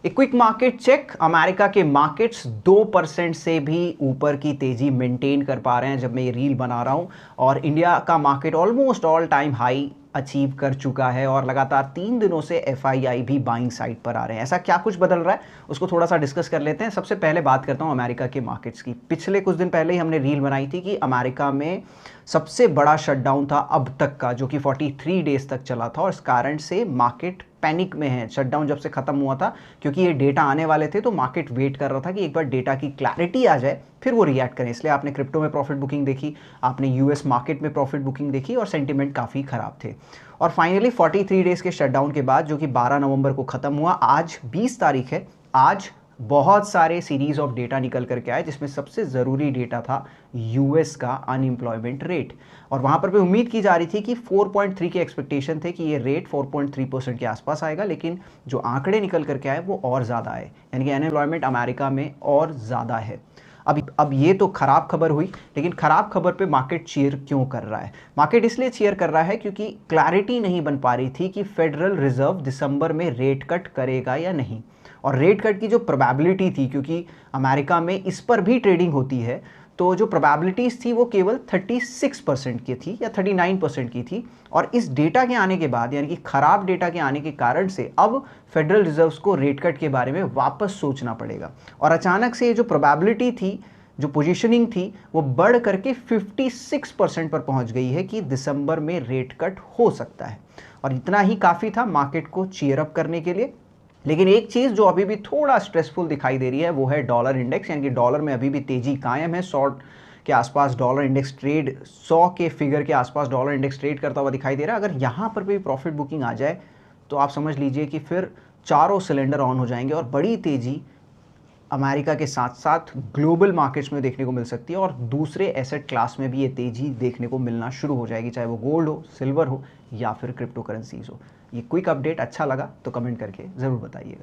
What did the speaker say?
एक quick market check. America के markets 2% से भी ऊपर की तेजी मेंटेन कर पा रहे हैं जब मैं ये रील बना रहा हूं, और इंडिया का market almost all time high achieve कर चुका है और लगातार 3 दिनों से एफआईआई भी बाइंग साइड पर आ रहे हैं। ऐसा क्या कुछ बदल रहा है उसको थोड़ा सा डिस्कस कर लेते हैं। सबसे पहले बात करता हूं अमेरिका के मार्केट्स की। पिछले कुछ दिन पहले ही हमने रील बनाई थी कि अमेरिका में सबसे बड़ा शटडाउन था अब तक का, जो कि 43 डेज तक चला था, और इस कारण से मार्केट पैनिक में है। शटडाउन जब से खत्म हुआ था, क्योंकि ये डेटा आने वाले थे, तो मार्केट वेट कर रहा था कि एक बार डेटा की क्लैरिटी आ जाए फिर वो रिएक्ट करें। इसलिए आपने क्रिप्टो में प्रॉफिट बुकिंग देखी, आपने यूएस मार्केट में प्रॉफिट बुकिंग देखी, और सेंटिमेंट काफ़ी खराब थे। और फाइनली 43 डेज के शटडाउन के बाद, जो कि 12 नवंबर को खत्म हुआ, आज 20 तारीख है, आज बहुत सारे सीरीज ऑफ डेटा निकल करके आए, जिसमें सबसे ज़रूरी डेटा था यूएस का अनएम्प्लॉयमेंट रेट। और वहाँ पर भी उम्मीद की जा रही थी कि 4.3 के एक्सपेक्टेशन थे कि ये रेट 4.3% के आसपास आएगा, लेकिन जो आंकड़े निकल करके आए वो और ज़्यादा आए, यानी कि अनएम्प्लॉयमेंट अमेरिका में और ज़्यादा है। अब ये तो खराब खबर हुई, लेकिन खराब खबर पे मार्केट चीयर क्यों कर रहा है? मार्केट इसलिए चीयर कर रहा है क्योंकि क्लैरिटी नहीं बन पा रही थी कि फेडरल रिजर्व दिसंबर में रेट कट करेगा या नहीं। और रेट कट की जो प्रोबेबिलिटी थी, क्योंकि अमेरिका में इस पर भी ट्रेडिंग होती है, तो जो प्रोबेबिलिटीज़ थी वो केवल 36% की थी या 39% की थी। और इस डेटा के आने के बाद, यानी कि खराब डेटा के आने के कारण से अब फेडरल रिजर्व्स को रेट कट के बारे में वापस सोचना पड़ेगा। और अचानक से ये जो प्रोबेबिलिटी थी, जो पोजीशनिंग थी, वो बढ़ करके 56% पर पहुंच गई है कि दिसंबर में रेट कट हो सकता है। और इतना ही काफ़ी था मार्केट को चीयर अप करने के लिए। लेकिन एक चीज़ जो अभी भी थोड़ा स्ट्रेसफुल दिखाई दे रही है वो है डॉलर इंडेक्स, यानी कि डॉलर में अभी भी तेज़ी कायम है। 100 के आसपास डॉलर इंडेक्स ट्रेड, 100 के फिगर के आसपास डॉलर इंडेक्स ट्रेड करता हुआ दिखाई दे रहा है। अगर यहाँ पर भी प्रॉफिट बुकिंग आ जाए तो आप समझ लीजिए कि फिर चारों सिलेंडर ऑन हो जाएंगे और बड़ी तेज़ी अमेरिका के साथ साथ ग्लोबल मार्केट्स में देखने को मिल सकती है, और दूसरे एसेट क्लास में भी ये तेज़ी देखने को मिलना शुरू हो जाएगी, चाहे वो गोल्ड हो, सिल्वर हो, या फिर क्रिप्टो करेंसीज हो। ये क्विक अपडेट अच्छा लगा तो कमेंट करके ज़रूर बताइएगा।